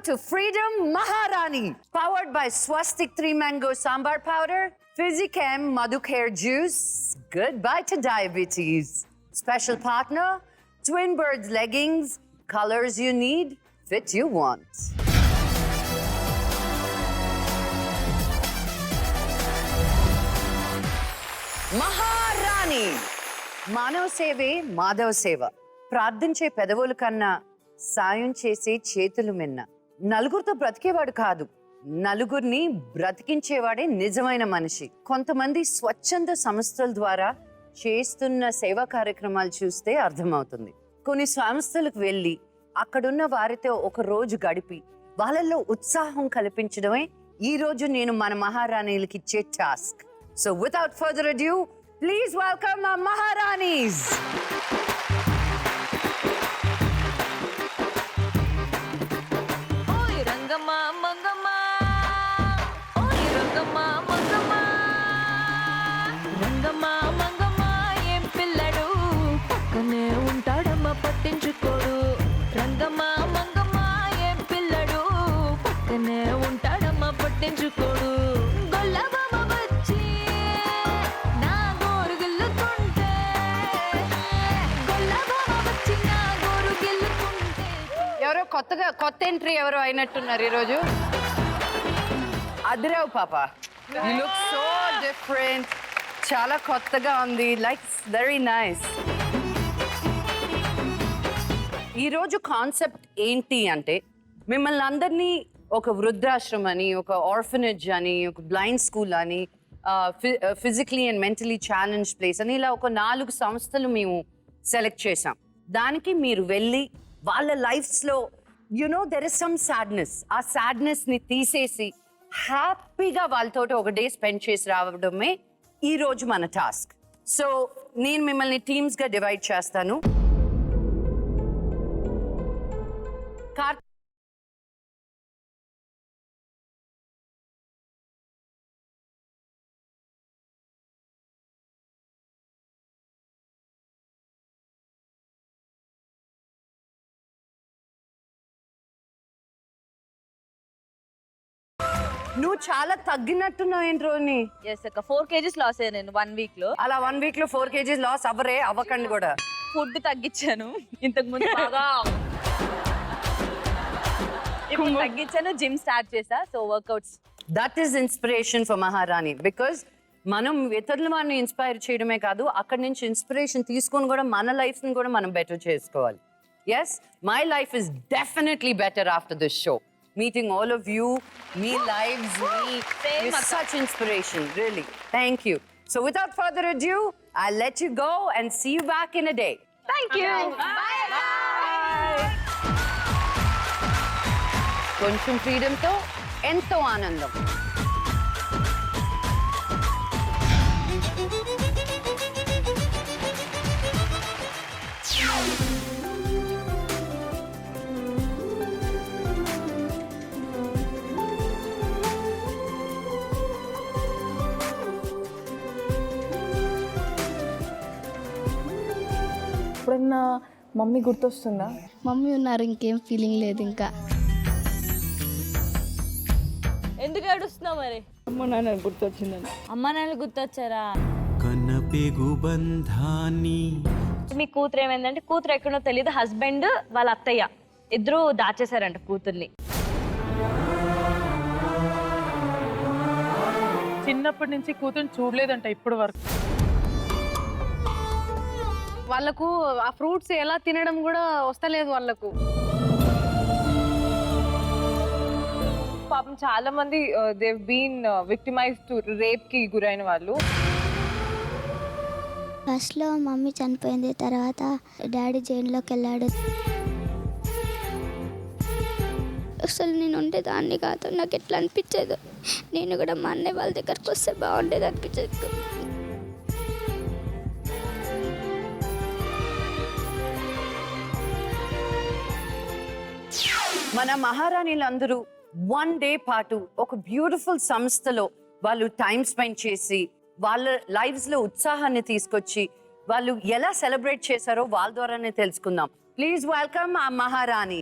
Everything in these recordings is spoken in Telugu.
to Freedom Maharani, powered by Swastik 3 Mango Sambar Powder, Physicam Madhucare Juice. Goodbye to diabetes. Special partner, Twin Birds Leggings, colors you need, fit you want. Maharani. మానవ సేవే మాధవ సేవ. ప్రార్థించే పెదవుల కన్నా సాయం చేసే చేతులు మిన్న. నలుగురితో బ్రతికేవాడు కాదు, నలుగురిని బ్రతికించేవాడే నిజమైన మనిషి. కొంతమంది స్వచ్ఛంద సంస్థల ద్వారా చేస్తున్న సేవా కార్యక్రమాలు చూస్తే అర్థమవుతుంది. కొన్ని సంస్థలకు వెళ్ళి అక్కడున్న వారితో ఒక రోజు గడిపి వాళ్ళల్లో ఉత్సాహం కల్పించడమే ఈ రోజు నేను మన మహారాణిలకి ఇచ్చే task. So without further ado, please welcome our Maharanis. Oy Rangama Mangama, Oy Rangama Mangama, Rangama Mangama em pilladu pakkane untadamma pattinchukodu. Rangama Mangama em pilladu pakkane untadamma pattinchukodu. కొత్త ఎంట్రీ ఎవరో అయినట్టున్నారు ఈరోజు. అదిరావు పాప, యు లుక్ సో డిఫరెంట్, చాలా కొత్తగా ఉంది, లైక్ వెరీ నైస్. ఈరోజు కాన్సెప్ట్ ఏంటి అంటే మిమ్మల్ని అందరినీ ఒక వృద్ధాశ్రమం అని, ఒక ఆర్ఫనేజ్ అని, ఒక బ్లైండ్ స్కూల్ అని, physically and mentally challenge place అని ఇలా ఒక 4 సంస్థలు మేము సెలెక్ట్ చేసాం. దానికి మీరు వెళ్ళి వాళ్ళ లైఫ్స్లో there is some sadness. ఆ sadness ని తీసేసి హ్యాపీగా వాళ్ళతో ఒక డే స్పెండ్ చేసి రావడమే ఈ రోజు మన టాస్క్. సో నేను మిమ్మల్ని టీమ్స్ గా డివైడ్ చేస్తాను. నువ్వు చాలా తగ్గినట్టున్నావు ఏంట్రోని. ఎస్ అక్క 4 kgs లాస్ అయ్యాను నేను 1 week లో. అలా 1 week లో 4 kgs లాస్ అవ్వకండి కూడా. ఫుడ్ తగ్గించాను, ఇంతకు ముందు బాగా ఇప్పుడు తగ్గించాను, జిమ్ స్టార్ట్ చేసా. So workouts. That is inspiration for మహారాణి. బికాస్ మనం ఇతరుల వారిని ఇన్స్పైర్ చేయడమే కాదు, అక్కడి నుంచి ఇన్స్పిరేషన్ తీసుకొని కూడా మన లైఫ్ ని కూడా మనం బెటర్ చేసుకోవాలి. Yes, my life is definitely better after this show. Meeting all of you, me lives, me is such inspiration, really. Thank you. So without further ado, I'll let you go and see you back in a day. Thank you. Bye. Bye. కొంచెం freedom తో ఎంతో ఆనందం. ఎప్పుడన్నా మమ్మీ గుర్తొస్తుందా? మమ్మీ ఉన్నారు, ఇంకేం ఫీలింగ్ లేదు. ఇంకా ఎందుకు ఏడుస్తున్నావు మరి? అమ్మ నాన్న గుర్తొచ్చిందని. అమ్మ నాన్నలు గుర్తొచ్చారా? కన్నపెగు బంధాన్ని. మీ కూతురు ఏమైందంటే, కూతురు ఎక్కడో తెలియదు, హస్బెండ్ వాళ్ళ అత్తయ్య ఇద్దరు దాచేశారంట కూతుర్ని. చిన్నప్పటి నుంచి కూతురు చూడలేదంట ఇప్పటి వరకు. వాళ్ళకు ఆ ఫ్రూట్స్ ఎలా తినడం కూడా వస్తలేదు వాళ్ళకు. పాపం చాలా మంది they've been victimised to rape కి గురైన వాళ్ళు. ఫస్ట్లో మమ్మీ చనిపోయింది, తర్వాత డాడీ జైల్లోకి వెళ్ళాడు. అసలు నేను ఉండేదాన్ని కాదు, నాకు ఎట్లా అనిపించేది, నేను కూడా మా అన్నయ్య వాళ్ళ దగ్గరకు వస్తే బాగుండేది అనిపించేది. మన మహారాణిలందరూ 1 day పాటు ఒక బ్యూటిఫుల్ సంస్థలో వాళ్ళు టైం స్పెండ్ చేసి వాళ్ళ లైఫ్స్ లో ఉత్సాహాన్ని తీసుకొచ్చి వాళ్ళు ఎలా సెలబ్రేట్ చేశారో వాళ్ళ ద్వారానే తెలుసుకుందాం. ప్లీజ్ వెల్కమ్ ఆ మహారాణి.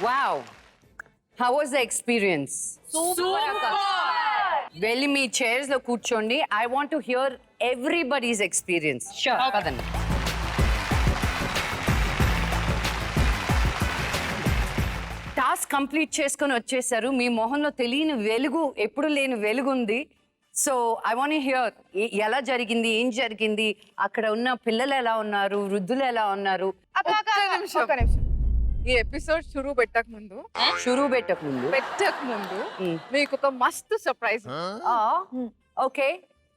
Wow. How was the experience? వెళ్ళి మీ చైర్స్ లో కూర్చోండి. I want to hear everybody's experience. Sure. పదండి. టాస్క్ కంప్లీట్ చేసుకొని వచ్చేసారు. మీ మొహంలో తెలియని వెలుగు, ఎప్పుడు లేని వెలుగు ఉంది. సో ఐ వాంట్ హియర్ ఎలా జరిగింది, ఏం జరిగింది, అక్కడ ఉన్న పిల్లలు ఎలా ఉన్నారు, వృద్ధులు ఎలా ఉన్నారు. ఒక్క నిమిషం. ఈ ఎపిసోడ్ షురూ పెట్టక ముందు మీకు ఒక మస్తు సర్ప్రైజ్. Okay,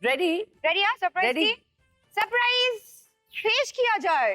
ready? రెడీయా? Surprise Ready. सरप्राइज पेश किया जाए.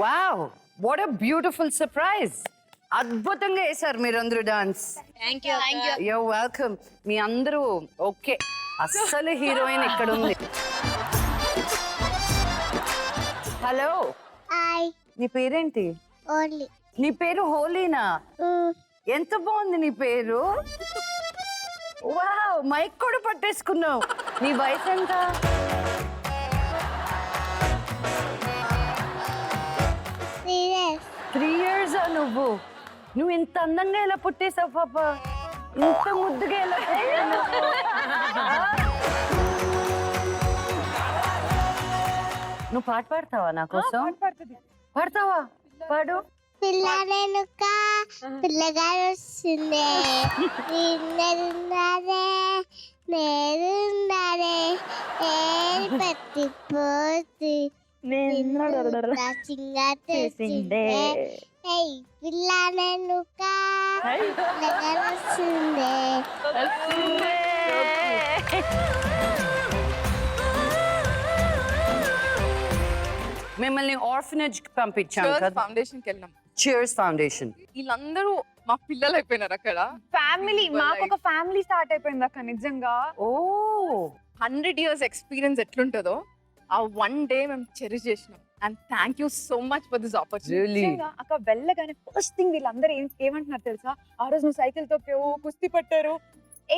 Wow, what a beautiful surprise. అద్భుతంగా వేశారు మీరందరూ డాన్స్. You welcome. మీ అందరూ ఓకే. అస్సలు హీరోయిన్ ఇక్కడ ఉంది. హలో, హాయ్ నీ పేరేంటి? ఓన్లీ నీ పేరు హోలీనా? ఎంత బాగుంది నీ పేరు. వావ్, మైక్ కూడా పట్టేసుకున్నావు. నీ వయసు ఎంత? 3 years. 3 years నువ్వు ఇంత అందంగా ఎలా పుట్టేసావు పాప? ఇంత ముద్దుగా ఎలా పుట్టావు? నువ్వు పాట పాడతావా నా కోసం? పాడతావా? పాడు. పిల్లనేనుక పిల్లగాడు వస్తుందే, నిన్నరున్నారే నేరున్నారే, ఏరి పట్టిపోతు చేసిందే. పిల్లనేనుక పిల్లగాడు వస్తుందే. మిమ్మల్ని ఆర్ఫనేజ్ పంపించాం కదా, ఫౌండేషన్ కి వెళ్ళాం. Cheers foundation. వీళ్ళందరూ మా పిల్లలు అయిపోయినారు అక్కడ. ఫ్యామిలీ, మాకు ఒక ఫ్యామిలీ స్టార్ట్ అయిపోయింది అక్కడ. నిజంగా ఓ 100 years ఎక్స్పీరియన్స్ ఎట్లుంటుందో ఆ 1 day మేము చెరిష్ చేసినాం. And thank you so much for this opportunity. అక్కడ వెళ్ళగానే ఫస్ట్ థింగ్ వీళ్ళందరూ ఏమంటున్నారు తెలుసా? ఆ రోజు నువ్వు సైకిల్ తొక్కావు, కుస్తీ పట్టారు,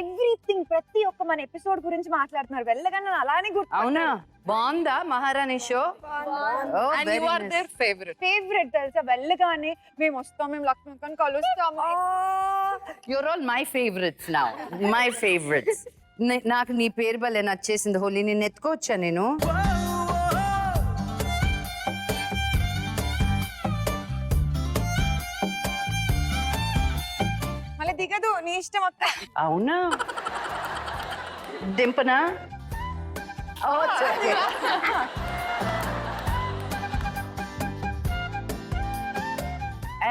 ఎవ్రీథింగ్, ప్రతి ఒక్క మన ఎపిసోడ్ గురించి మాట్లాడుతున్నారు. వెళ్ళగానే అలానే గుర్తు. అవునా? బాగుందా Maharani show? And you are their favourite తెలుసా? వెళ్ళగానే మేము వస్తాం, మేము లక్ష్మీ కలుస్తాము. You're all my favourites now, my favourites. నాకు నీ పేరు భలే నచ్చేసింది హోలీ. నేను ఎత్తుకోవచ్చా నేను? మళ్ళీ దిగదు, నీ ఇష్టం అక్క. అవునా? దింపనా?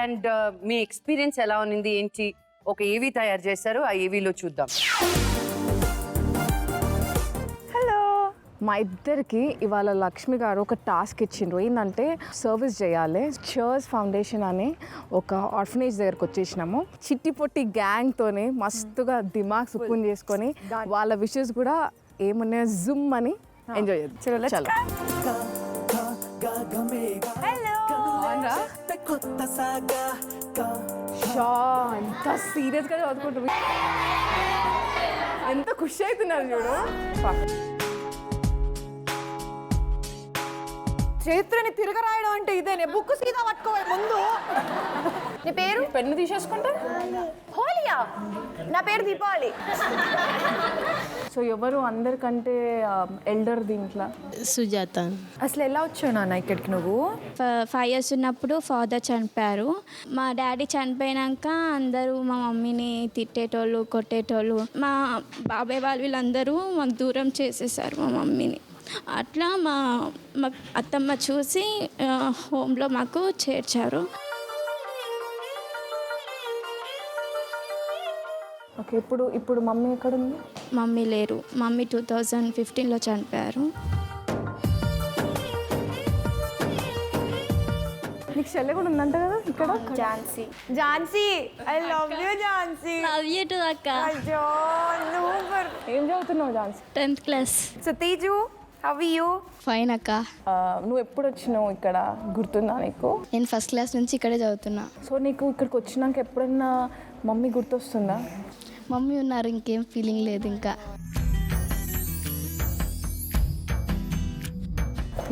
అండ్ మీ ఎక్స్పీరియన్స్ ఎలా ఉంది ఏంటి? ఒక ఏవీ తయారు చేశారు, ఆ ఏవీలో చూద్దాం. మా ఇద్దరికి ఇవాళ లక్ష్మి గారు ఒక టాస్క్ ఇచ్చిండ్రు. ఏంటంటే సర్వీస్ చేయాలి. చియర్స్ ఫౌండేషన్ అని ఒక ఆర్ఫనేజ్ దగ్గరకు వచ్చేసినాము. చిట్టి పొట్టి గ్యాంగ్తోనే మస్తుగా దిమాగ్ సుకూన్ చేసుకొని వాళ్ళ విషెస్ కూడా ఏమున్నాయో జుమ్ అని ఎంజాయ్ చేద్దాం. చదువుతున్నారా? షా, ఎంత సీరియస్గా చదువుకుంటుంది. ఎంత ఖుషి అవుతున్నారు చూడు. చరిత్రని తిరగరాయడం అంటే ఇదేనే. బుక్ సీదా పట్టుకోవాలి ముందు. నీ పేరు? పెన్ను తీసేసుకుంటే హోలియా. నా పేరు దీపావళి. సో ఎవరు అందరికంటే ఎల్డర్ దీంట్లో? సుజాత. అసలు ఎలా వచ్చావు నాన్న ఇక్కడికి నువ్వు? 5 years ఉన్నప్పుడు ఫాదర్ చనిపోయారు. మా డాడీ చనిపోయాక అందరూ మా మమ్మీని తిట్టేటోళ్ళు, కొట్టేటోళ్ళు. మా బాబాయ్ వాళ్ళు వీళ్ళందరూ మాకు దూరం చేసేసారు మా మమ్మీని. అట్లా మా అత్తమ్మ చూసి హోమ్లో మాకు చేర్చారు. ఓకే, ఇప్పుడు మమ్మీ ఎక్కడ ఉంది? మమ్మీ లేరు. మమ్మీ 2015లో చనిపోయారు. నీకు చెల్లె కూడా ఉందంట కదా ఇక్కడ? Jhansi. Jhansi, I love you Jhansi. Love you too అక్క. అయ్యో సూపర్. ఏం చదువుతున్నావు Jhansi? 10th class. So Teju, how are you? Fine అక్క. నువ్వు ఎప్పుడు వచ్చినావు ఇక్కడ, గుర్తుందా నీకు? నేను ఫస్ట్ క్లాస్ నుంచి ఇక్కడే చదువుతున్నా. సో నీకు ఇక్కడికి వచ్చినాక ఎప్పుడన్నా మమ్మీ గుర్తొస్తుందా? మమ్మీ ఉన్నారు, ఇంకేం ఫీలింగ్ లేదు ఇంకా.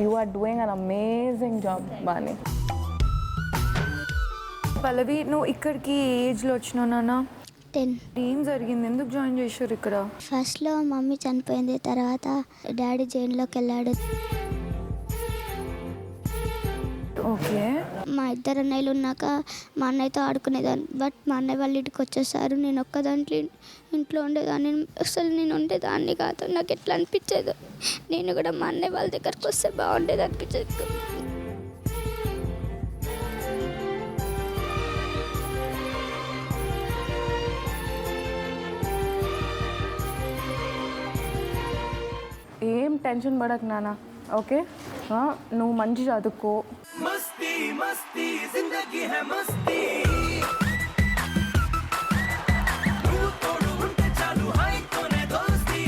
You are doing an amazing job బాని. పల్లవి, నువ్వు ఇక్కడికి ఏజ్లో వచ్చినావు నాన్న? 10. ఏం జరిగింది? ఎందుకు జాయిన్ చేశారు ఇక్కడ? ఫస్ట్లో మమ్మీ చనిపోయింది, తర్వాత డాడీ జైల్లోకి వెళ్ళాడు. ఓకే. మా 2 అన్నయ్యలు ఉన్నాక మా అన్నయ్యతో ఆడుకునేదాన్ని. బట్ మా అన్నయ్య వాళ్ళ ఇంటికి వచ్చేసారు. నేను ఒక్కదాంట్లో ఇంట్లో ఉండేదాన్ని. అసలు నేను ఉండేదాన్ని కాదు. నాకు ఎట్లా అనిపించేది, నేను కూడా మా అన్నయ్య వాళ్ళ దగ్గరకు వస్తే బాగుండేది అనిపించేది. ఏం టెన్షన్ పడకు నాన్న, ఓకే? నువ్వు మంచి చదువుకో. మస్తీ మస్తీ జిందగీ హై మస్తీ నువ్వు తోడు ఉంటే చాలు హై తోనే దోస్తీ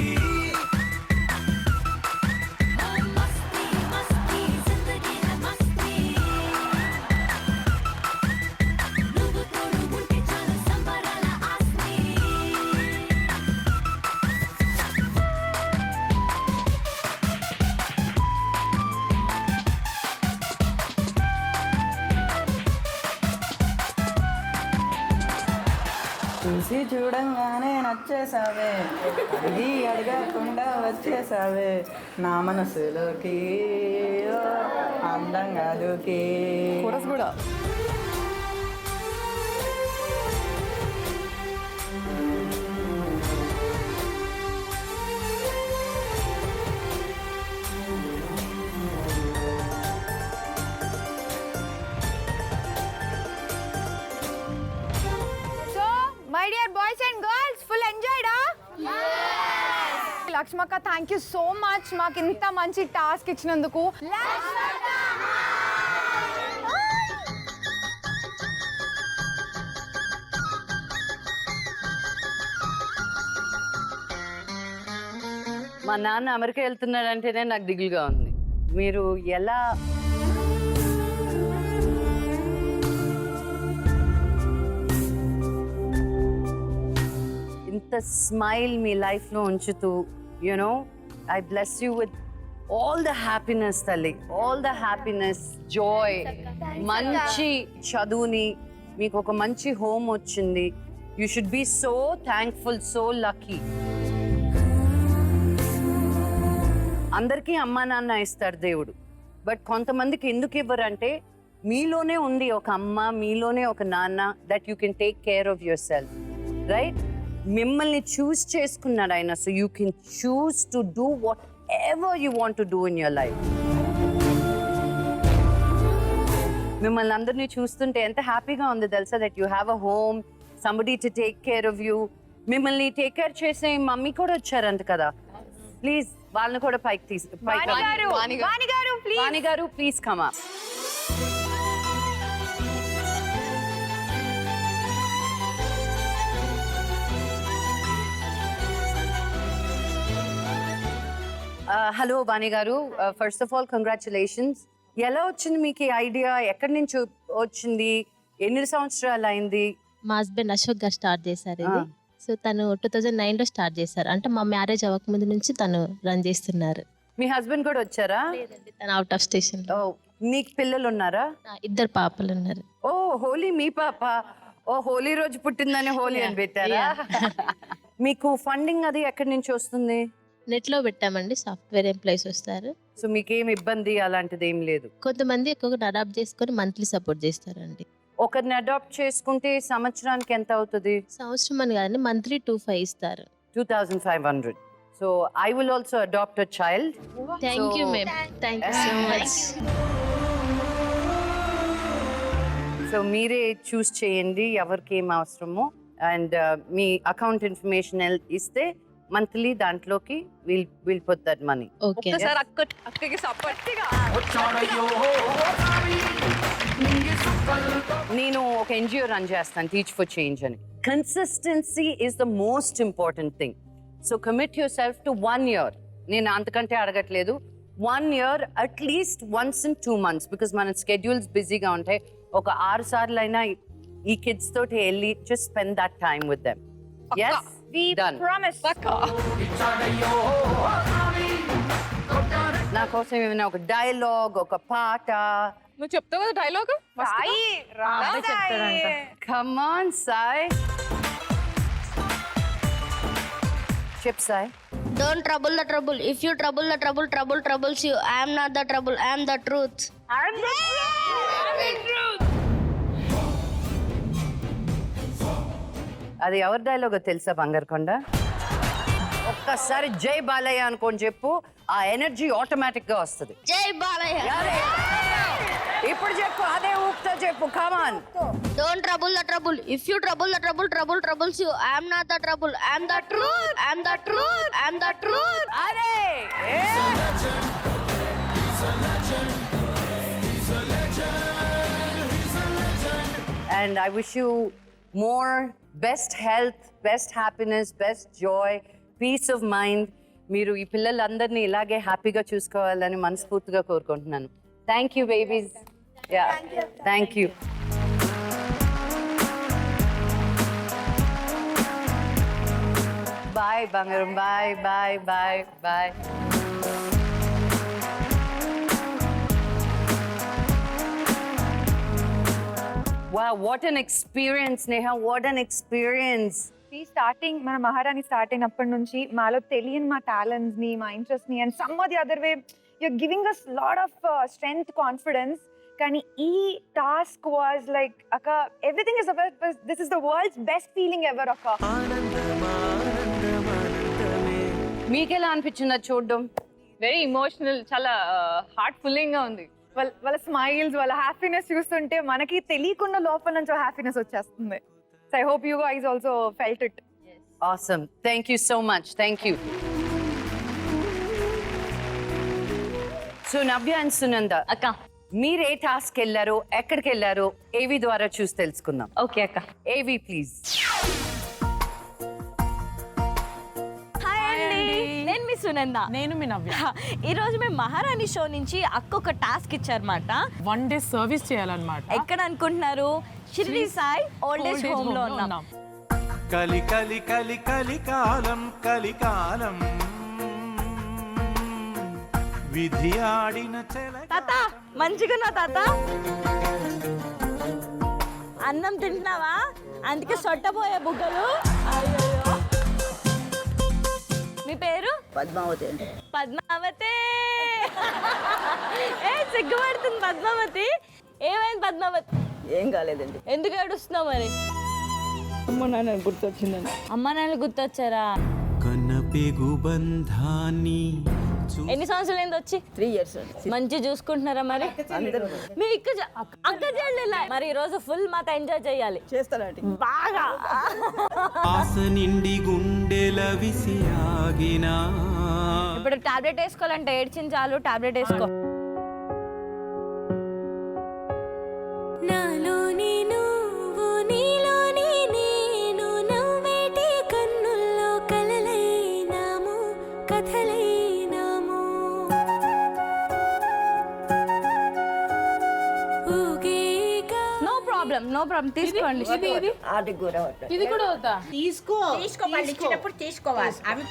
మస్తీ మస్తీ జిందగీ హై మస్తీ నువ్వు తోడు ఉంటే చాలు సంబరాల ఆస్తి. చూసి చూడంగానే నచ్చేసావే, అడిగి అడగకుండా వచ్చేసావే నా మనసులోకి, ఓ అందంగా దూకి. కూడా my dear boys and girls, full ఎంజాయ్డా? లక్ష్మక్క, థ్యాంక్ యూ సో మచ్ మాకు ఇంత మంచి టాస్క్ ఇచ్చినందుకు. మా నాన్న అమెరికా వెళ్తున్నాడంటేనే నాకు దిగులుగా ఉంది. మీరు ఎలా ఇంత స్మైల్ మీ లైఫ్లో ఉంచుతూ, you know, I bless you with all the happiness తల్లి, ఆల్ ద హ్యాపీనెస్, జాయ్, మంచి చదువుని, మీకు ఒక మంచి హోమ్ వచ్చింది. You should be so thankful, so lucky. అందరికీ అమ్మా నాన్న ఇస్తాడు దేవుడు, బట్ కొంతమందికి ఎందుకు ఇవ్వరంటే మీలోనే ఉంది ఒక అమ్మ, మీలోనే ఒక నాన్న, that you can take care of your self, right? మిమ్మల్ని చూస్ చేసుకున్నాడు ఆయన, so you can choose to do what ever you want to do in your life. మిమ్మల్ని అందరినీ చూస్తుంటే ఎంత హ్యాపీగా ఉంది తెలుసా, that you have a home, somebody to take care of you. మిమ్మల్ని టేక్ కేర్ చేసే మమ్మీ కూడా వచ్చారంట కదా, ప్లీజ్ వాళ్ళని కూడా పైకి తీసి, వాణి గారు ప్లీజ్ కమ్ అప్. హలో వాణి గారు, ఫస్ట్ ఆఫ్ ఆల్ కంగ్రాచులేషన్స్. ఎలా వచ్చింది మీకు ఈ ఐడియా? ఎక్కడి నుంచి వచ్చింది? ఎన్ని సంవత్సరాలు అయింది? మా హస్బెండ్ అశోక్ గారు స్టార్ట్ చేశారు ఇది. సో తను 2009 లో స్టార్ట్ చేశారు. అంటే మా మ్యారేజ్ అవ్వకముందు నుంచి తను రన్ చేస్తున్నారు. మీ హస్బెండ్ కూడా వచ్చారా? లేదండి, తను అవుట్ ఆఫ్ స్టేషన్ లో. నీకు పిల్లలు ఉన్నారా? 2 పాపలు ఉన్నారు. ఓ హోలీ మీ పాప. ఓ హోలీ రోజు పుట్టిందని హోలీ అని పెట్టారా? మీకు ఫండింగ్ అది ఎక్కడి నుంచి వస్తుంది? నెట్ లో పెట్టామండి, సాఫ్ట్వేర్ ఎంప్లాయీస్ వస్తారు. సో మీకేం ఇబ్బంది అలాంటిది ఏం లేదు? కొంతమంది ఒక్కొక్కటి అడాప్ట్ చేసుకొని మంత్లీ సపోర్ట్ చేస్తారండి. ఒకరిని అడాప్ట్ చేసుకుంటే సంవత్సరానికి ఎంత అవుతుంది? సంవత్సరం అని కాదండి, మంత్లీ 2,500 ఇస్తారు. 2500. So I will also adopt a child. Thank you ma'am, thank you so much. So మీరే చూస్ చేయండి ఎవరికి ఏం అవసరమో. అండ్ మీ అకౌంట్ ఇన్ఫర్మేషన్ ఇస్తే మంత్లీ దాంట్లోకి will put that money. Okay ఒక్కసారి అక్కకి సపోర్ట్గా నేను ఒక ఎన్జిఓ రన్ చేస్తాను, టీచ్ ఫర్ చేంజ్ అని. Consistency is the most important thing. So commit yourself to 1 year. నేను అంతకంటే అడగట్లేదు. 1 year at least once in 2 months, because మన స్కెడ్యూల్స్ బిజీగా ఉంటాయి. ఒక 6 సార్లు అయినా ఈ కిడ్స్ తోటి వెళ్ళి just spend that time with them. yes done. Promise నా కోసం ఏమైనా ఒక డైలాగ్, ఒక పాట. నువ్వు చెప్తావు కదా dialogue. Come on, Sai. Chip, Sai. Don't trouble the trouble. If you trouble the trouble, trouble troubles you. I am not the trouble. I am the truth. అది ఎవరి డైలాగో తెలుసా బంగారుకొండ? ఒక్కసారి జై బాలయ్య అనుకోని చెప్పు, ఆ ఎనర్జీ ఆటోమేటిక్ గా వస్తుంది. Jai Balaya. ఇప్పుడు చెప్పు, అదే ఊపుతో చెప్పు. కమాన్. Don't trouble the trouble. If you trouble the trouble, trouble troubles you. I am not the trouble. I am the truth. I am the truth. I am the truth. అరే and I wish you more best health, best happiness, best joy, peace of mind. మీరు ఈ పిల్లలందరినీ ఇలాగే హ్యాపీగా చూసుకోవాలని మనస్ఫూర్తిగా కోరుకుంటున్నాను. Thank you babies. Yeah thank you. Bye బంగారం. Bye bye bye bye. Wow, what an experience, Neha. What an experience. Starting మన మహారాణి స్టార్ట్ అయినప్పటి నుంచి మాలో తెలియని మా టాలెంట్స్ ని, మా ఇంట్రెస్ట్ ని, and some of the other way you're giving us lot of strength, confidence. కానీ ఈ టాస్క్ వాజ్ లైక్ అక్క everything is about this is the world's best feeling ever అక్క. మీకెలా అనిపించింది చూడడం? వెరీ ఇమోషనల్, చాలా హార్ట్ ఫుల్లింగ్ గా ఉంది. వాళ్ళ స్మైల్స్, వాళ్ళ హ్యాపీనెస్ చూస్తుంటే మనకి తెలియకుండా లోపల నుంచి హ్యాపీనెస్ వచ్చేస్తుంది. So I hope you guys also felt it. Awesome. Thank you so much. Thank you. So Navya and Sunanda, అక్క. మీరు ఏ టాస్క్ వెళ్ళారో, ఎక్కడికి వెళ్ళారో ఏవి ద్వారా చూసి తెలుసుకుందాం. ఓకే అక్క. ఏవి ప్లీజ్. హాయ్ అండి, నేను మీ సునంద. నేను మీ నవ్య. ఈ రోజు మేము మహారాణి షో నుంచి అక్క ఒక టాస్క్ ఇచ్చారన్నమాట. 1 day సర్వీస్ చేయాలన్నమాట. ఎక్కడ అనుకుంటున్నారు? Shirdi Sai old age home లో ఉన్నాం. కలి కలి కలి కలికాలం కలికాలం విధి ఆడిన తాత మంచిగున్నా తాత? అన్నం తింటున్నావా? అందుకే సొట్టపోయే బుగ్గలు. అయ్యో, మీ పేరు? పద్మావతి. పద్మావతి. ఏ సిగ్గుపడుతుంది పద్మావతి. ఏమైంది పద్మావతి? ఏం కాలేదండి. ఎందుకు ఏడుస్తున్నావు మరి? అమ్మ నాన్న గుర్తొచ్చిందండి. అమ్మ నాన్న గుర్తొచ్చారా? కన్నపెగు బంధాన్ని ఎన్ని సంవత్సరాలు ఏంది వచ్చి? 3 years. మంచి చూసుకుంటున్నారా మరి? మీ అక్క చెల్లెలా? మరి ఈ రోజు ఫుల్ మాత ఎంజాయ్ చేయాలి. చేస్తానండి బాగా. ఆశ నిండి గుండెల విసియాగినా. ఇప్పుడు టాబ్లెట్ వేసుకోవాలంటే ఏడ్చింది చాలు, టాబ్లెట్ వేసుకో. నాలోని నువ్వు నీలోని నేను నవ్వేటి కన్నుల్లో కలలైనాము కథలైనాము నో ప్రాబ్లం తీసుకోండి అది కూడా ఇది కూడా అవుతా తీసుకోవాలి ఇచ్చినప్పుడు తీసుకోవాలి అవి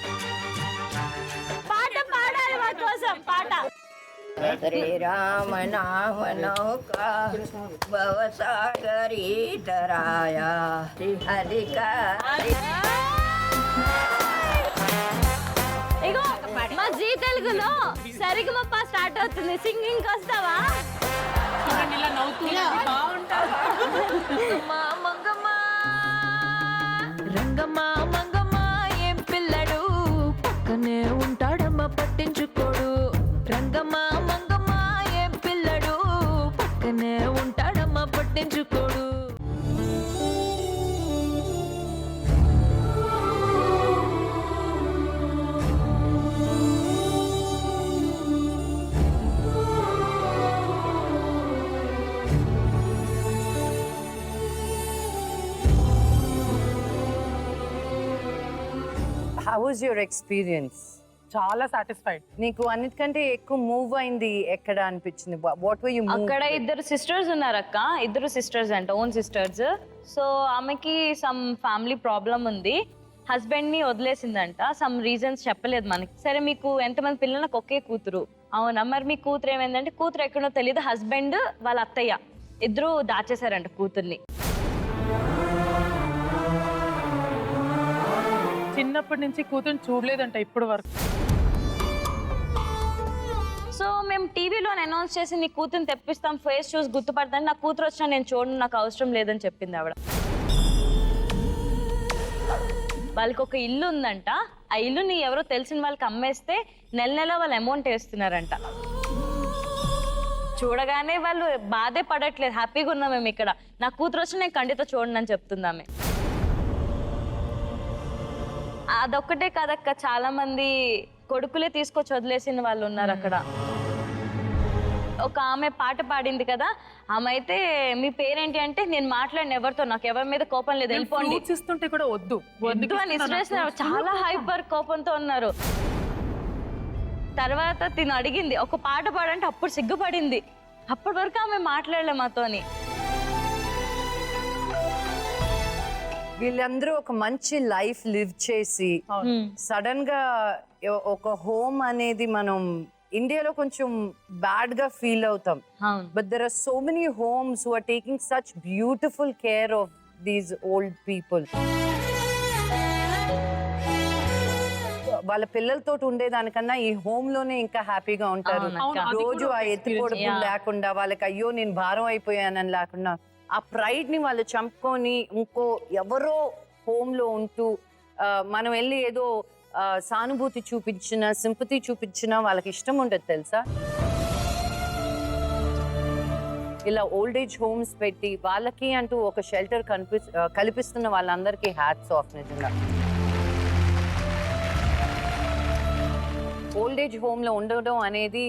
పాట పాడాలి మా కోసం పాట. శ్రీరామ నామ నౌకా భవసాగరీ తరాయ అధికారి ఇగో మా జీ తెలుగులో సరిగమప్ప స్టార్ట్ అవుతుంది, సింగింగ్ వస్తావా? ఇలా నవ్వుతుంది బాగుంటుంది. రంగమ్మా మంగమ్మ ఏం పిల్లడు పక్కనే ఉంటాడమ్మా పట్టించుకోడు. రంగమ్మా మంగమ్మ ఏం పిల్లడు పక్కనే ఉంటాడమ్మా పట్టించుకోడు. How was your experience? చాలా సాటిస్ఫైడ్. నీకు అన్నిటికంటే ఎక్కువ మూవ్ అయింది ఎక్కడ అనిపించింది? What were you move? అక్కడ ఇద్దరు సిస్టర్స్ ఉన్నారు అక్క, ఇద్దరు సిస్టర్స్ అంట, ఓన్ సిస్టర్స్. సో ఆమెకి సమ్ ఫ్యామిలీ ప్రాబ్లం ఉంది, హస్బెండ్ ని వదిలేసిందంట, సమ్ రీజన్స్ చెప్పలేదు మనకి. సరే మీకు ఎంతమంది పిల్లలు? నాకు ఒకే కూతురు. అవునా, మరి మీ కూతురు ఏమైందంటే కూతురు ఎక్కడో తెలియదు, హస్బెండ్ వాళ్ళ అత్తయ్య ఇద్దరు దాచేశారంట కూతుర్ని. చిన్నప్పటి నుంచి కూతురు చూడలేదంట ఇప్పుడు వరకు. సో మేము టీవీలో అనౌన్స్ చేసి నీ కూతురుని తెప్పిస్తాం, ఫేస్ చూసి గుర్తుపడతాను, నా కూతురు వచ్చినా నేను చూడను, నాకు అవసరం లేదని చెప్పింది ఆవిడ. వాళ్ళకి ఒక ఇల్లు ఉందంట, ఆ ఇల్లుని ఎవరో తెలిసిన వాళ్ళకి అమ్మేస్తే నెల నెల వాళ్ళు అమౌంట్ వేస్తున్నారంట. చూడగానే వాళ్ళు బాధే పడట్లేదు, హ్యాపీగా ఉన్నాం మేము ఇక్కడ, నా కూతురు వచ్చి నేను ఖండిత చూడండి అని చెప్తుందామె. అదొక్కటే కాదక్క, చాలా మంది కొడుకులే తీసుకొచ్చి వదిలేసిన వాళ్ళు ఉన్నారు అక్కడ. ఒక ఆమె పాట పాడింది కదా, ఆమె అయితే మీ పేరేంటి అంటే నేను మాట్లాడిన ఎవరితో, నాకు ఎవరి మీద కోపం లేదు, వెళ్ళిపోండి ఇస్తుంటే కూడా వద్దు వద్దు అని ఇసిరేసినారు. చాలా హైపర్ కోపంతో ఉన్నారు. తర్వాత తిను అడిగింది ఒక పాట పాడంటే అప్పుడు సిగ్గుపడింది, అప్పటి వరకు ఆమె మాట్లాడలే మాతోని. వీళ్ళందరూ ఒక మంచి లైఫ్ లివ్ చేసి సడన్ గా ఒక హోమ్ అనేది మనం ఇండియాలో కొంచెం బ్యాడ్ గా ఫీల్ అవుతాం. But there are so many homes who are taking such beautiful care of these old people. వాళ్ళ పిల్లలతో ఉండేదానికన్నా ఈ హోమ్ లోనే ఇంకా హ్యాపీగా ఉంటారు. రోజు ఆ ఎత్తుకోడుపు లేకుండా, వాళ్ళకి అయ్యో నేను భారం అయిపోయానని లేకుండా, ఆ ప్రైడ్ ని వాళ్ళు చంపుకొని ఇంకో ఎవరో హోమ్ లో ఉంటూ మనం వెళ్ళి ఏదో సానుభూతి చూపించిన, సింపతి చూపించిన వాళ్ళకి ఇష్టం ఉండదు తెలుసా. ఇలా ఓల్డ్ ఏజ్ హోమ్స్ పెట్టి వాళ్ళకి అంటూ ఒక షెల్టర్ కల్పిస్తున్న వాళ్ళందరికీ హ్యాట్స్ ఆఫ్. నిజంగా ఓల్డ్ ఏజ్ హోమ్ లో ఉండడం అనేది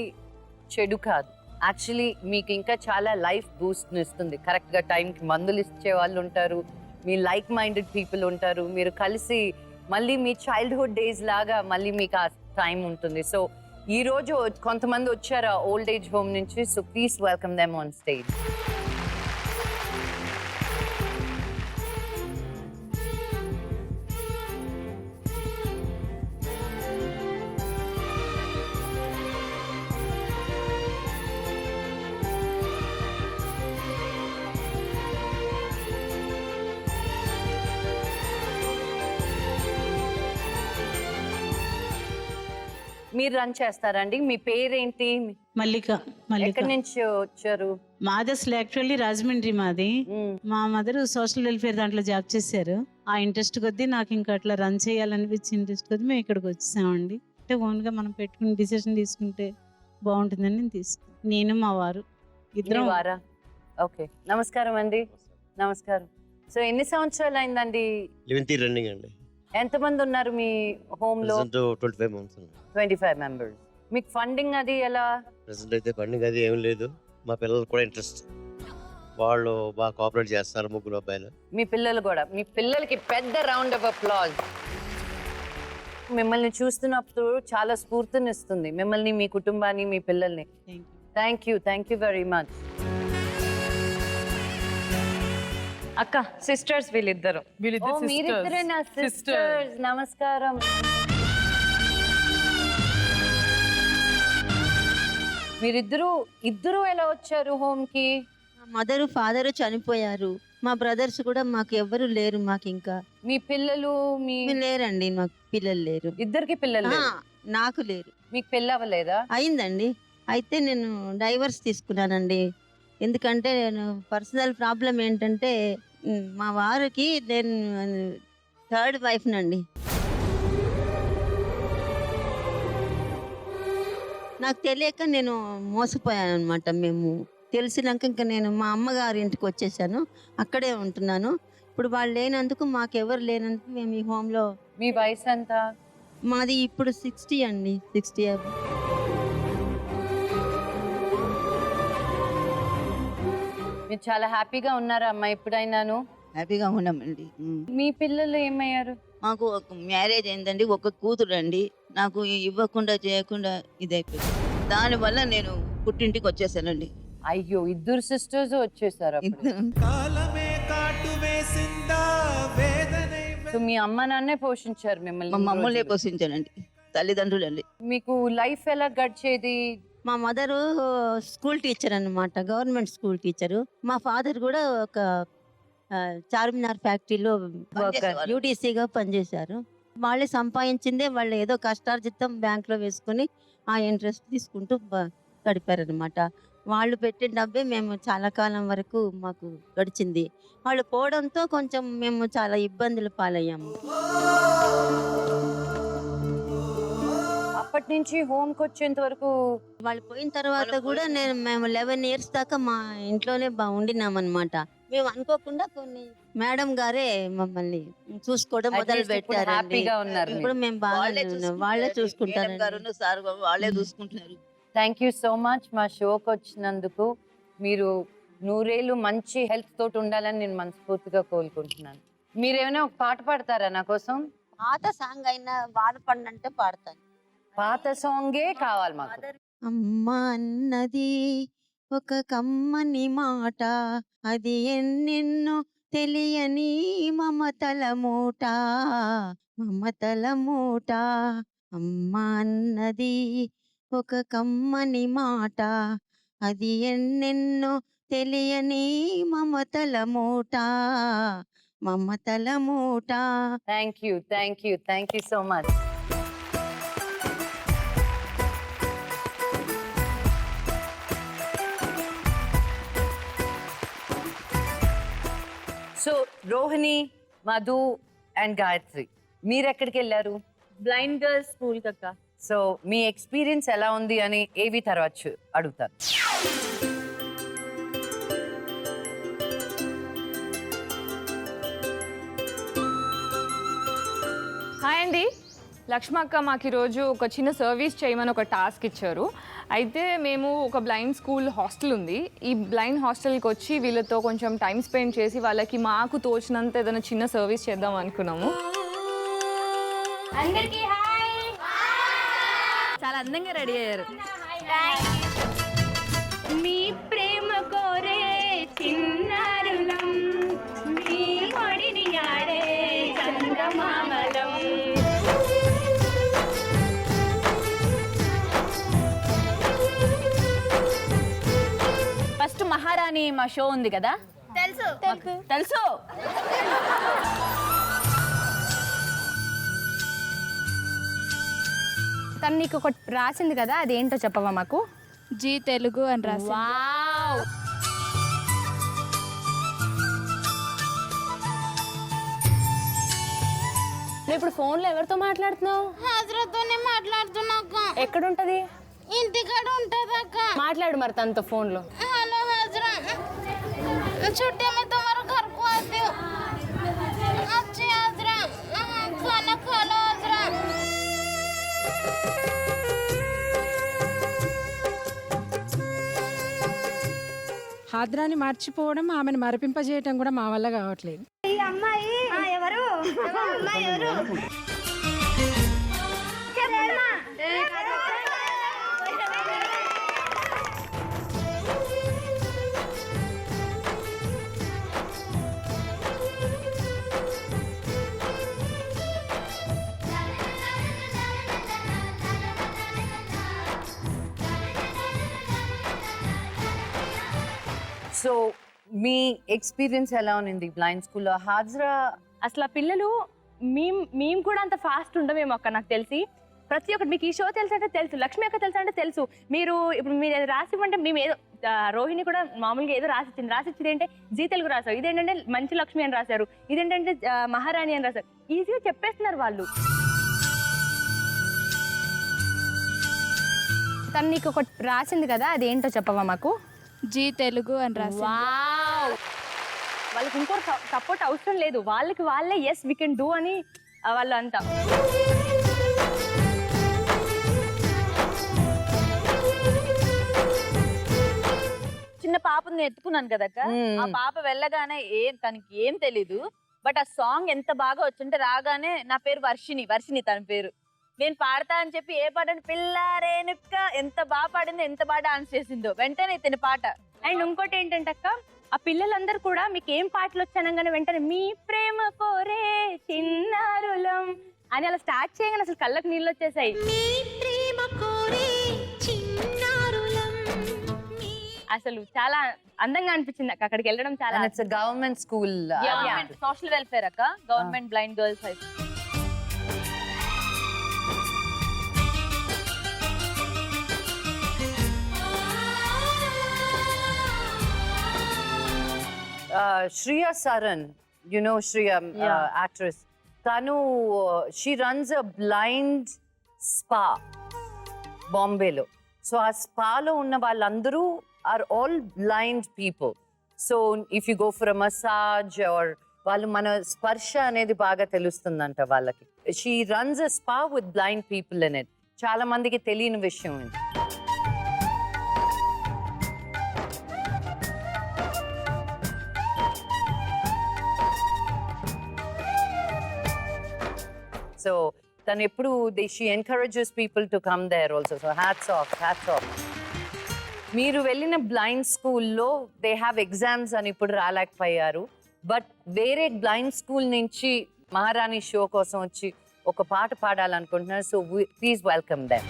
చెడు కాదు, యాక్చువల్లీ మీకు ఇంకా చాలా లైఫ్ బూస్ట్ ఇస్తుంది. కరెక్ట్ గా టైంకి మందులు ఇచ్చే వాళ్ళు ఉంటారు, మీ లైక్ మైండెడ్ పీపుల్ ఉంటారు, మీరు కలిసి మళ్ళీ మీ చైల్డ్హుడ్ డేస్ లాగా మళ్ళీ మీకు ఆ టైం ఉంటుంది. సో ఈ రోజు కొంతమంది వచ్చారు ఓల్డ్ ఏజ్ హోమ్ నుంచి, so please welcome them on stage. మీరు రన్ చేస్తారండి? మీ పేరేంటి? మల్లిక. ఎక్కడి నుంచి వచ్చారు? మాది అసలు యాక్చువల్లీ రాజమండ్రి మాది. మా మదర్ సోషల్ వెల్ఫేర్ దాంట్లో జాబ్ చేశారు. ఆ ఇంట్రెస్ట్ కొద్దీ నాకు ఇంకా అట్లా రన్ చేయాలనిపించి ఇంట్రెస్ట్ కొద్దీ మేము ఇక్కడికి వచ్చేసామండి. అంటే ఓన్గా మనం పెట్టుకుని డిసిషన్ తీసుకుంటే బాగుంటుందని నేను తీసుకున్నాను, నేను మా వారు ఇద్దరు. వారా? ఓకే, నమస్కారం అండి. నమస్కారం. సో ఎన్ని సంవత్సరాలు అయిందండి? 11th రన్నింగ్ అండి. ఎంతమంది ఉన్నారు మీ హోమ్ లో? 25 months. 25 members. మీకు ఫండింగ్ అది ఎలా? ప్రెసెంట్ అయితే ఫండింగ్ అది ఏం లేదు, మా పిల్లలు కూడా ఇంట్రెస్ట్, వాళ్ళు బాగా కోఆపరేట్ చేస్తారు, ముగ్గురు అబ్బాయిలు. మీ పిల్లలు కూడా? మీ పిల్లలకి పెద్ద రౌండ్ ఆఫ్ అప్లాజ్. మిమ్మల్ని చూస్తున్నప్పుడు చాలా స్ఫూర్తినిస్తుంది, మిమ్మల్ని, మీ కుటుంబాన్ని, మీ పిల్లల్ని. Thank you very much. అక్క సిస్టర్స్ వీళ్ళిద్దరు. ఓ మీరిద్దరే నా సిస్టర్స్. నమస్కారం. ఇద్దరు ఎలా వచ్చారు హోమ్ కి? మదరు ఫాదరు చనిపోయారు. మా బ్రదర్స్ కూడా మాకు ఎవ్వరు లేరు. మాకు ఇంకా మీ పిల్లలు లేరండి. మాకు పిల్లలు లేరు. ఇద్దరికి పిల్లలు లేరు? నాకు లేరు. మీకు పెళ్ళి అవ్వలేదా? అయిందండి. అయితే నేను డైవర్స్ తీసుకున్నానండి. ఎందుకంటే నేను పర్సనల్ ప్రాబ్లం ఏంటంటే మా వారికి నేను థర్డ్ వైఫ్ నండి. నాకు తెలియక నేను మోసపోయాను అనమాట. మేము తెలిసినాక ఇంకా నేను మా అమ్మగారి ఇంటికి వచ్చేసాను. అక్కడే ఉంటున్నాను. ఇప్పుడు వాళ్ళు లేనందుకు మాకెవరు లేనందుకు మేము ఈ హోమ్లో. మీ వయసు ఎంత? మాది ఇప్పుడు 60 అండి. 60. మీరు చాలా హ్యాపీగా ఉన్నారా అమ్మా ఎప్పుడైనాను? హ్యాపీగా ఉన్నామండి. మీ పిల్లలు ఏమయ్యారు? మాకు ఒక మ్యారేజ్ అయిందండి. ఒక కూతురు అండి. నాకు ఇవ్వకుండా చేయకుండా ఇదైపోయింది. దానివల్ల నేను పుట్టింటికి వచ్చేసానండి. అయ్యో, ఇద్దరు సిస్టర్స్ వచ్చేసారు. సో మీ అమ్మ నాన్నే పోషించారు మిమ్మల్ని? మా మమ్మల్ని పోషించానండి. తల్లిదండ్రులండి. మీకు లైఫ్ ఎలా గడిచేది? మా మదరు స్కూల్ టీచర్ అన్నమాట. Government school teacher. మా ఫాదర్ కూడా ఒక చార్మినార్ ఫ్యాక్టరీలో యూటీసీగా పనిచేశారు. వాళ్ళే సంపాదించిందే వాళ్ళు ఏదో కష్టార్జితం బ్యాంక్లో వేసుకుని ఆ ఇంట్రెస్ట్ తీసుకుంటూ గడిపారనమాట. వాళ్ళు పెట్టిన డబ్బే మేము చాలా కాలం వరకు మాకు గడిచింది. వాళ్ళు పోవడంతో కొంచెం మేము చాలా ఇబ్బందులు పాలయ్యాము. అప్పటి నుంచి హోమ్కి వచ్చేంత వరకు వాళ్ళు పోయిన తర్వాత కూడా మేము 11 ఇయర్స్ దాకా మా ఇంట్లోనే ఉండినామన్నమాట. మేము అనుకోకుండా కొన్ని మేడం గారే మమ్మల్ని చూసుకోవడం మొదలు పెట్టారు. ఇప్పుడు మేము బాగా వాళ్ళే చూసుకుంటారు. సార్ వాళ్ళే చూసుకుంటున్నారు. థ్యాంక్ యూ సో మచ్ మా షోకి వచ్చినందుకు. మీరు 100 ఏళ్ళు మంచి హెల్త్ తోటి ఉండాలని నేను మనస్ఫూర్తిగా కోరుకుంటున్నాను. మీరేమైనా ఒక పాట పాడతారా నా కోసం? పాత సాంగ్ అయినా బాధపడినంటే పాడతాను. పాత సాంగే కావాలి మాకు. అమ్మ అన్నది ఒక కమ్మని మాట, అది ఎన్నెన్నో తెలియని మమతల మూట, మమతల మూట. అమ్మ అన్నది ఒక కమ్మని మాట, అది ఎన్నెన్నో తెలియని మమతల మూట, మమతల మూట. Thank you, thank you, thank you so much. So Rohini, Madhu and Gayatri, మీరు ఎక్కడికి వెళ్ళారు? బ్లైండ్ గర్ల్స్ స్కూల్ కక్క. సో మీ ఎక్స్పీరియన్స్ ఎలా ఉంది అని ఏవి తర్వాత అడుగుతాను. హాయ్ అండి, లక్ష్మక్క మాకు ఈరోజు ఒక చిన్న సర్వీస్ చేయమని ఒక టాస్క్ ఇచ్చారు. అయితే మేము ఒక బ్లైండ్ స్కూల్ హాస్టల్ ఉంది. ఈ బ్లైండ్ హాస్టల్కి వచ్చి వీళ్ళతో కొంచెం టైం స్పెండ్ చేసి వాళ్ళకి మాకు తోచినంత ఏదైనా చిన్న సర్వీస్ చేద్దాం అనుకున్నాము. అందరికీ హాయ్. చాలా అందంగా రెడీ అయ్యారు. మీ ప్రేమ కోరే చిన్నారులం, మీ ఒడిని ఆడే చందమామలం. ఫస్ట్ మహారాణి మా షో ఉంది కదా? తెలుసు తెలుసు. తను నీకు ఒకటి రాసింది కదా, అదేంటో చెప్పవా మాకు? జీ తెలుగు అని రాసి. వావ్. నువ్వు ఇప్పుడు ఫోన్లో ఎవరితో మాట్లాడుతున్నావు? హాజరాతోనే మాట్లాడుతున్నా. ఎక్కడుంటది? ఇంటికాడ ఉంటుంది అక్క. మాట్లాడు మరి తనతో ఫోన్లో. हेलो हाजरा, छुट्टी में तुम्हारा घर को आती हूँ. अच्छी हाजरा, खाना खा लो हाजरा. హాద్రాన్ని మర్చిపోవడం, ఆమెను మరిపింపజేయటం కూడా మా వల్ల కావట్లేదు. ఈ అమ్మాయి ఎవరు? అమ్మాయి ఎవరు? సో మీ ఎక్స్పీరియన్స్ ఎలా ఉంది బ్లైండ్ స్కూల్లో? హాజ్రా అసలు ఆ పిల్లలు మేము కూడా అంత ఫాస్ట్ ఉండమేమో అక్క. నాకు తెలిసి ప్రతి ఒక్కటి మీకు ఈ షో తెలుసు అంటే తెలుసు, లక్ష్మి అక్క తెలుసు అంటే తెలుసు. మీరు ఇప్పుడు మీరు ఏదో రాసివ్వంటే మేము ఏదో రోహిణి కూడా మామూలుగా ఏదో రాసిచ్చింది ఏంటంటే జీ తెలుగు రాశారు, ఇదేంటంటే మంచి లక్ష్మి అని రాశారు, ఇదేంటంటే మహారాణి అని రాశారు. ఈజీగా చెప్పేస్తున్నారు వాళ్ళు. తను నీకు ఒకటి రాసింది కదా, అదేంటో చెప్పవా మాకు? జీ తెలుగు అని రాసి. వాళ్ళకి ఇంకో సపోర్ట్ అవసరం లేదు, వాళ్ళకి వాళ్ళే ఎస్ వీ కెన్ డూ అని వాళ్ళు అంతా. చిన్న పాపని ఎత్తుకున్నాను కదక్క, ఆ పాప వెళ్ళగానే తనకి ఏం తెలీదు, బట్ ఆ సాంగ్ ఎంత బాగా వచ్చింటే రాగానే నా పేరు వర్షిని తన పేరు, నేను పాడతా అని చెప్పి ఏ పాట పిల్లారేనుక్క ఎంత బాగా పాడిందో, ఎంత బాగా డాన్స్ చేసిందో, వెంటనే తిన పాట. అండ్ ఇంకోటి ఏంటంటే అక్క, ఆ పిల్లలందరూ కూడా మీకు ఏం పాటలు వచ్చానగానే వెంటనే మీ ప్రేమ కోరే చిన్నారులం అని అలా స్టార్ట్ చేయగానే అసలు కళ్ళకు నీళ్ళు వచ్చేసాయి. అసలు చాలా అందంగా అనిపించింది అక్క అక్కడికి వెళ్ళడం. చాలా గవర్నమెంట్ స్కూల్, సోషల్ వెల్ఫేర్ అక్క, government blind girls high school. Shriya Saran, you know Shriya, actress. Tanu, she runs a blind spa, Bombay lo. So a spa lo unna vallandaru are all blind people. So if you go for a massage or vallu mana sparsha anedi baga telustundanta vallaki. She runs a spa with blind people in it. Chaala mandiki teliyani vishayam idi. So than eppudu she encourages people to come there also. So hats off. Meeru vellina blind school lo they have exams ani ippudu raalakapoyaru, but vere blind school nunchi Maharani show kosam vachi oka paata paadalanuntunnaru. So please welcome them.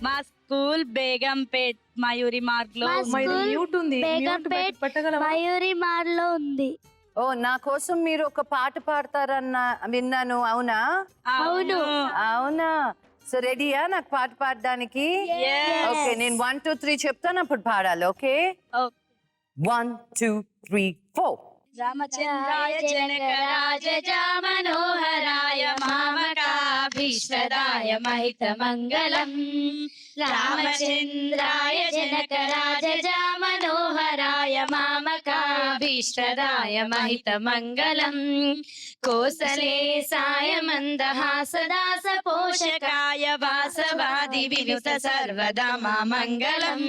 మా స్కూల్ బేగంపేట్ మయూరి మార్గ్ లో మయూరి మార్గ్ లో ఉంది. ఓ, నా కోసం మీరు ఒక పాట పాడతారన్న విన్నాను, అవునా? అవునా? సో రెడీయా నాకు పాట పాడడానికి? ఓకే, నేను 1 2 3 చెప్తాను, అప్పుడు పాడాలి. ఓకే, 1 2 3 4. రామచంద్రాయ జనకరాజ మనోహరాయ మామకాభీష్టదాయ మహితమంగళం. రామచంద్రాయ జనకరాజ మనోహరాయ మామకాభీష్టదాయ మహితమంగళం. కోసలే సాయ మందహాసదాస పోషకాయ వాసవాది వినుత సర్వదా మంగళం.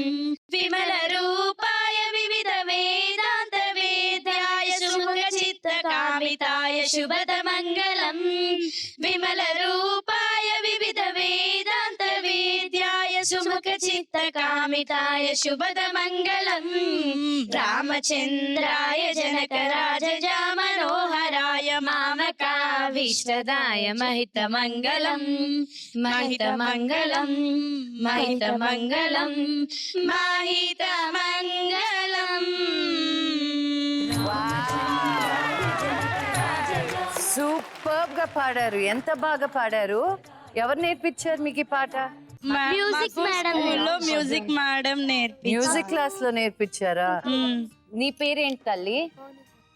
విమల రూపాయ వివిధ వేదాంత వేద్యాయ సుముఖ చిత్త కామితాయ శుభద మంగళం. విమల రూపాయ వివిధ వేదాంత వేద్యాయ సుముఖ చిత్త కామితాయ శుభద మంగళం. రామచంద్రాయ జనకరాజ మనోహరాయ మామకాభీష్టదాయ మహితమంగళం. మహితమంగళం మహితమంగళం మహితమంగళం. సూపర్ గా పాడారు, ఎంత బాగా పాడారు. ఎవరు నేర్పించారు మీకు ఈ పాట? మ్యూజిక్ మేడం మ్యూజిక్ క్లాస్ లో నేర్పించారా? నీ పేరేంటి తల్లి?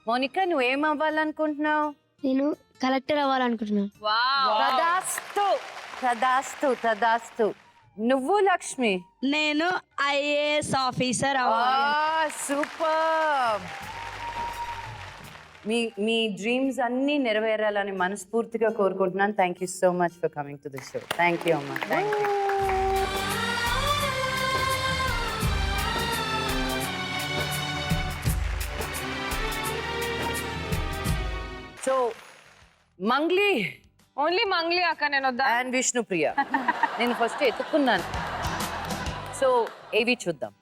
మోనికా, నువ్వేం అవ్వాలనుకుంటున్నావు? నేను కలెక్టర్ అవ్వాలనుకుంటున్నాను. తదాస్తు తదాస్తు తదాస్తు. నువ్వు లక్ష్మి? నేను ఐఏఎస్ ఆఫీసర్ అవ్వాలి. సూపర్. మీ డ్రీమ్స్ అన్నీ నెరవేరాలని మనస్ఫూర్తిగా కోరుకుంటున్నాను. Thank you so much for coming to the show. Thank you అమ్మా. Thank you. So Mangli, only Mangli అక్క, నేను వద్దా? అండ్ విష్ణుప్రియ. నేను ఫస్ట్ ఎత్తుకున్నాను. సో ఏవి చూద్దాం.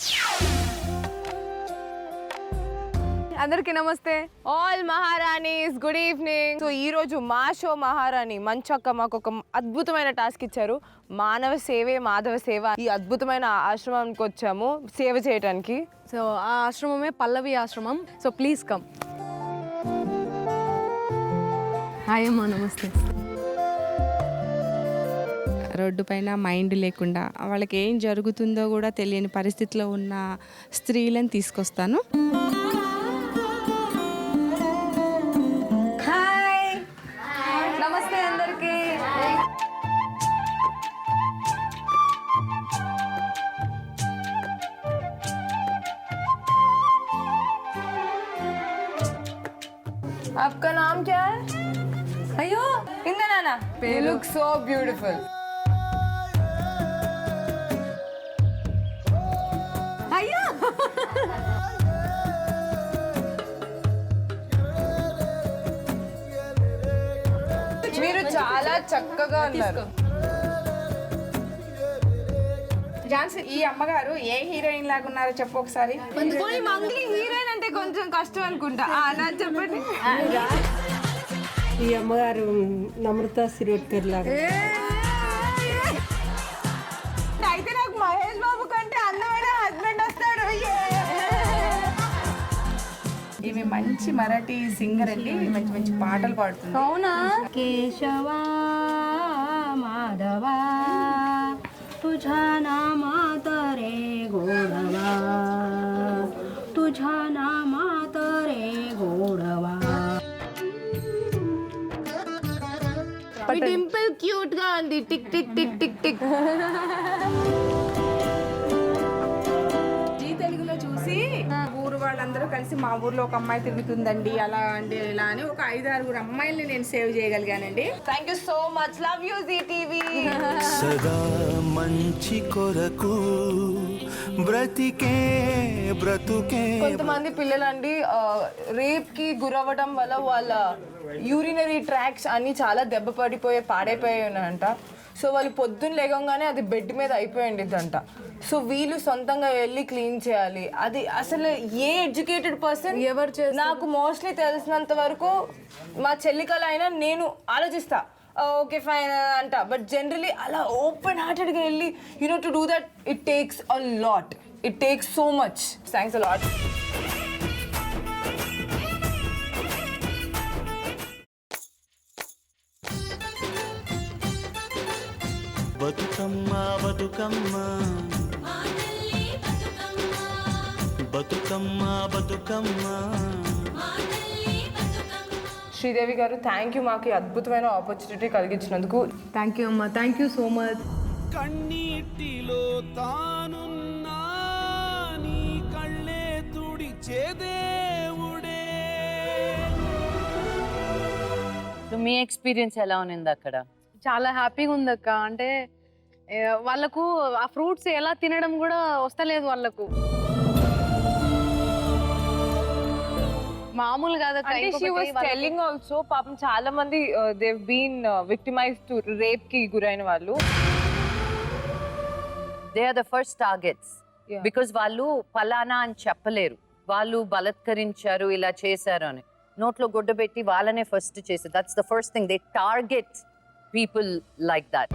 అందరికీ నమస్తే. All Maharanis good evening. So ఈ రోజు మా షో మహారాణి మంచక్క మాకు ఒక అద్భుతమైన టాస్క్ ఇచ్చారు. మానవ సేవే మాధవ సేవ. ఈ అద్భుతమైన ఆశ్రమానికి వచ్చాము సేవ చేయడానికి. సో ఆ ఆశ్రమమే పల్లవి ఆశ్రమం. So please come. హాయ్ అమ్మా, నమస్తే. రోడ్డు పైన మైండ్ లేకుండా వాళ్ళకి ఏం జరుగుతుందో కూడా తెలియని పరిస్థితిలో ఉన్న స్త్రీలను తీసుకొస్తాను. హాయ్ నమస్తే అందరికీ. आपका नाम क्या है? अयो इंगा नाना. You look so beautiful. अयो మీరు చాలా చక్కగా ఉన్నారు. ఝాన్సీ, ఈ అమ్మగారు ఏ హీరోయిన్ లాగా ఉన్నారో చెప్పు ఒకసారి. మంగ్లీ హీరోయిన్ అంటే కొంచెం కష్టం అనుకుంటా. నాకు చెప్పండి. ఈ అమ్మగారు నమ్రత శిరోడ్కర్ లాగా. అయితే నాకు మహేష్ బాబు కంటే అందమైన హస్బెండ్ వస్తాడు. ఈమె మంచి మరాఠీ సింగర్ అండి, మంచి మంచి పాటలు పాడుతుంది. అవునా? కేశవా మాధవా तुझा नामात रे गोडवा तुझा नामात रे गोडवा. డింపుల్ క్యూట్ గా ఉంది. Tick tick tick tick tick. Zee తెలుగులో చూసి ఊరు వాళ్ళందరూ కలిసి మా ఊర్లో ఒక అమ్మాయి తిరుగుతుందండి అలా అంటే ఇలా అని ఒక 5-6 అమ్మాయిల్ని నేను సేవ్ చేయగలిగానండి. Thank you so much. Love you Zee TV. సదా మంచి కొరకు బ్రతికే బ్రతుకే. కొంతమంది పిల్లలండి రేప్ కి గురవ్వడం వల్ల వాళ్ళ యూరినరీ ట్రాక్స్ అన్ని చాలా దెబ్బ పడిపోయి పాడైపోయాయి ఉన్నాయంట. సో వాళ్ళు పొద్దున్న లేగంగానే అది బెడ్ మీద అయిపోయిందంట. సో వీళ్ళు సొంతంగా వెళ్ళి క్లీన్ చేయాలి. అది అసలు ఏ ఎడ్యుకేటెడ్ పర్సన్ ఎవరు చేస్తారు? నాకు మోస్ట్లీ తెలిసినంత వరకు మా చెల్లికలు అయినా నేను ఆలోచిస్తా ఓకే ఫైన్ అంట. బట్ జనరలీ అలా ఓపెన్ హార్టెడ్గా వెళ్ళి to do that it takes a lot. It takes so much. Thanks a lot. Bathukamma Bathukamma Bathukamma Bathukamma. Sridevi గారు థ్యాంక్ యూ మాకు ఈ అద్భుతమైన ఆపర్చునిటీ కలిగించినందుకు. థ్యాంక్ యూ అమ్మా, థ్యాంక్ యూ సో మచ్. కన్నీటిలో తానున్నా నీ కళ్ళే తుడిచే దేవుడే. మీ ఎక్స్పీరియన్స్ ఎలా ఉంది అక్కడ? చాలా హ్యాపీగా ఉంది అక్క. అంటే వాళ్ళకు ఆ ఫ్రూట్స్ ఎలా తినడం కూడా వస్తలేదు వాళ్ళకు. మామూలు కాదక్క. she was telling also పాపం చాలా మంది they've been victimized to rape కి గురైన వాళ్ళు. They are the first targets. Because వాళ్ళు ఫలానా అని చెప్పలేరు. వాళ్ళు బలత్కరించారు, ఇలా చేశారు అని నోట్లో గుడ్డ పెట్టి వాళ్ళనే ఫస్ట్ చేశారు. That's the first thing. They target people like that.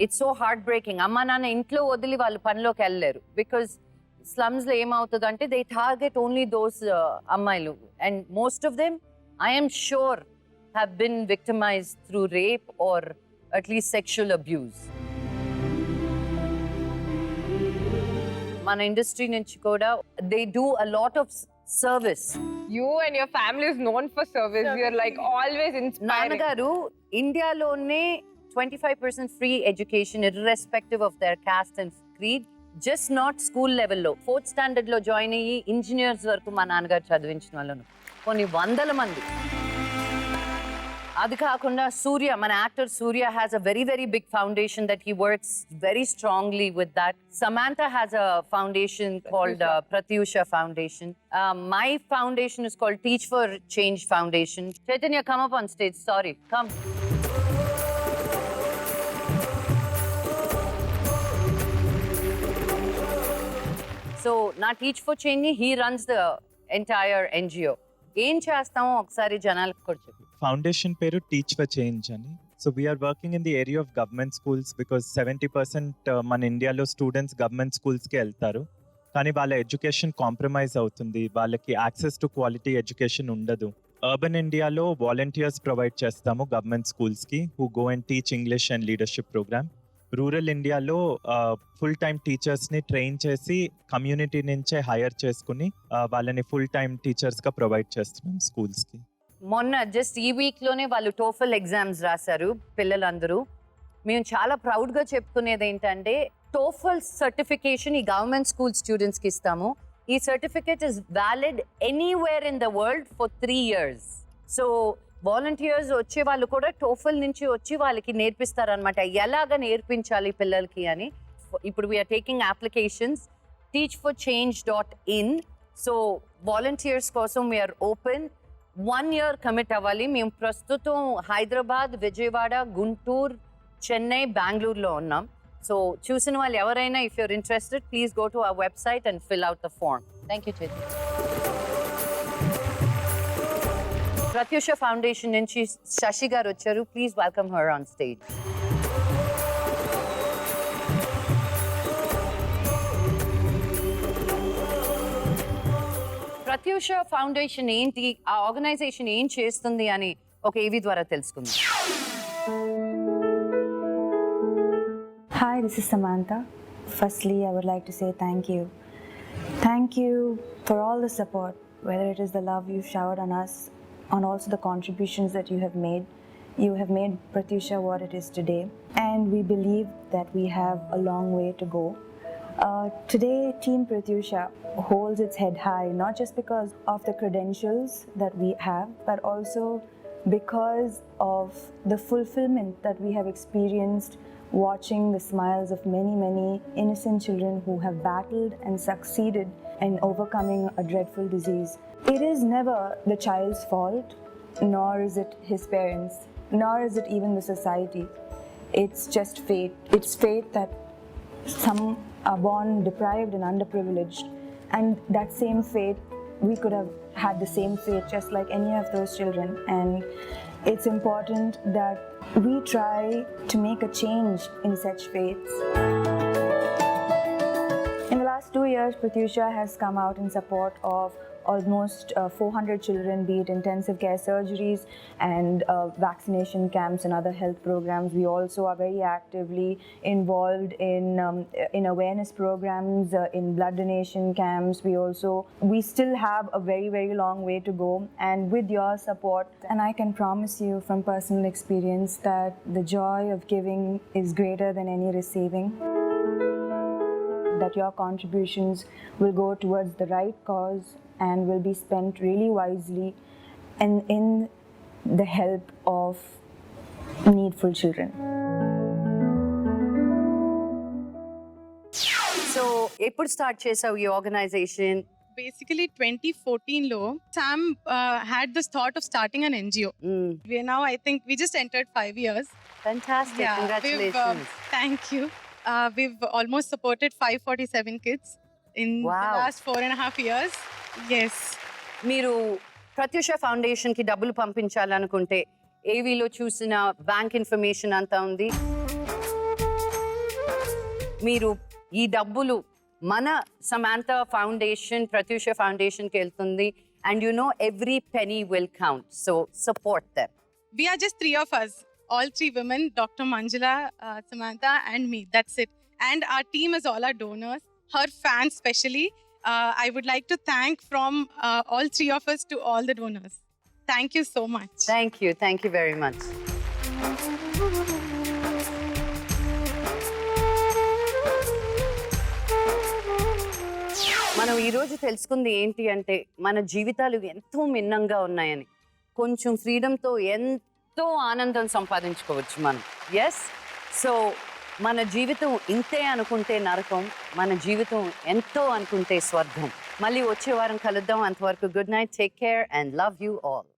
It's so heartbreaking. అమ్మా నాన్న ఇంట్లో వదిలి వాళ్ళు పనిలోకి వెళ్ళలేరు. బికాజ్ స్లమ్స్ లో ఏమవుతుందంటే దే టార్గెట్ ఓన్లీ దోస్ అమ్మాయిలు. And most of them I am sure have been victimized through rape or at least sexual abuse. మన ఇండస్ట్రీ నుంచి కూడా they do a lot of service. You and your family is known for service. You are like always inspiring. నాన్నగారు ఇండియాలోనే 25% free education irrespective of their caste and creed. Just not school లెవెల్లో 4th స్టాండర్డ్ లో జాయిన్ అయ్యి ఇంజనీర్స్ వరకు మా నాన్నగారు చదివించిన వాళ్ళను కొన్ని వందల మంది. అది కాకుండా సూర్య, మన actor Surya has a very very big foundation that he works very strongly with that. Samantha has a foundation called Pratyusha Foundation. My foundation is called Teach for Change Foundation. Chaitanya, come up on stage. Sorry, come. So నా teach for change he runs the entire NGO. ఏం చేస్తామో ఒకసారి జనాలకు కూడా చెప్పు. ఫౌండేషన్ పేరు టీచ్ ఫర్ చేంజ్ అని. So we are working in the area of government schools because 70% మన ఇండియాలో స్టూడెంట్స్ గవర్నమెంట్ స్కూల్స్కి వెళ్తారు, కానీ వాళ్ళ ఎడ్యుకేషన్ కాంప్రమైజ్ అవుతుంది, వాళ్ళకి యాక్సెస్ టు క్వాలిటీ ఎడ్యుకేషన్ ఉండదు. అర్బన్ ఇండియాలో వాలంటీర్స్ ప్రొవైడ్ చేస్తాము గవర్నమెంట్ స్కూల్స్కి who go and teach English and leadership programme. Rural ఇండియాలో ఫుల్ టైం టీచర్స్ని ట్రైన్ చేసి కమ్యూనిటీ నుంచే హైర్ చేసుకుని వాళ్ళని ఫుల్ టైం టీచర్స్గా ప్రొవైడ్ చేస్తున్నాం స్కూల్స్కి. మొన్న జస్ట్ ఈ వీక్లోనే వాళ్ళు టోఫెల్ ఎగ్జామ్స్ రాశారు పిల్లలందరూ. మేము చాలా ప్రౌడ్గా చెప్పుకునేది ఏంటంటే టోఫెల్ సర్టిఫికేషన్ ఈ గవర్నమెంట్ స్కూల్ స్టూడెంట్స్కి ఇస్తాము. ఈ certificate is valid anywhere in the world for 3 years. So volunteers వచ్చే వాళ్ళు కూడా టోఫెల్ నుంచి వచ్చి వాళ్ళకి నేర్పిస్తారనమాట ఎలాగ నేర్పించాలి పిల్లలకి అని. ఇప్పుడు we're taking applications teachforchange.in. So volunteers కోసం వీఆర్ ఓపెన్. 1 year కమిట్ అవ్వాలి. మేము ప్రస్తుతం హైదరాబాద్, విజయవాడ, గుంటూరు, చెన్నై, బెంగళూరులో ఉన్నాం. సో చూసిన వాళ్ళు ఎవరైనా if you're interested please go to our website and fill out the form. Thank you చేతి. ప్రత్యూష ఫౌండేషన్ నుంచి శశి గారు వచ్చారు. Please welcome her on stage. Pratyusha foundation ఏంటి, ఆ ఆర్గనైజేషన్ ఏం చేస్తుంది అని ఒక ఏవి ద్వారా తెలుసుకుందాం. Hi, this is Samantha. Firstly, I would like to say thank you. Thank you for all the support, whether it is the love you've showered on us, and also the contributions that you have made. You have made Pratyusha what it is today, and we believe that we have a long way to go. Today, Team Pratyusha holds its head high, not just because of the credentials that we have, but also because of the fulfillment that we have experienced watching the smiles of many, many innocent children who have battled and succeeded in overcoming a dreadful disease. It is never the child's fault, nor is it his parents, nor is it even the society. It's just fate. It's fate that some are born deprived and underprivileged, and that same fate, we could have had the same fate just like any of those children. And it's important that we try to make a change in such fates. In the last 2 years, Pratyusha has come out in support of almost 400 children, be it intensive care surgeries and vaccination camps and other health programs. We also are very actively involved in awareness programs, in blood donation camps. We still have a very, very long way to go, and with your support, and I can promise you from personal experience that the joy of giving is greater than any receiving. That your contributions will go towards the right cause and will be spent really wisely and in the help of needful children. So ఎప్పుడు స్టార్ట్ చేసావు ఈ organisation? Basically 2014 Sam had this thought of starting an NGO. We are now, I think we just entered 5 years. Fantastic. Congratulations. Thank you. We've almost supported 547 kids in the last 4.5 years. Yes. మీరు ప్రత్యూష ఫౌండేషన్ కి డబ్బులు పంపించాలనుకుంటే ఏవీలో చూసిన బ్యాంక్ ఇన్ఫర్మేషన్ అంతా ఉంది. మీరు ఈ డబ్బులు మన సమాంతా ఫౌండేషన్ ప్రత్యూష ఫౌండేషన్ కి వెళ్తుంది, and you know every penny will count. So support them. We are just 3 of us, all 3 women, Dr. Manjula, Samantha and me. That's it. And our team is all our donors, her fans especially. I would like to thank from all 3 of us to all the donors. Thank you so much. Thank you. Thank you very much. మనం ఈరోజు తెలుసుకుంది ఏంటి అంటే మన జీవితాలు ఎంతో మిన్నంగా ఉన్నాయని. కొంచెం ఫ్రీడమ్తో ఎంతో ఆనందం సంపాదించుకోవచ్చు మనం. ఎస్, సో మన జీవితం ఇంతే అనుకుంటే నరకం, మన జీవితం ఎంతో అనుకుంటే స్వర్గం. మళ్ళీ వచ్చే వారం కలుద్దాం. అంతవరకు good night, take care and love you all.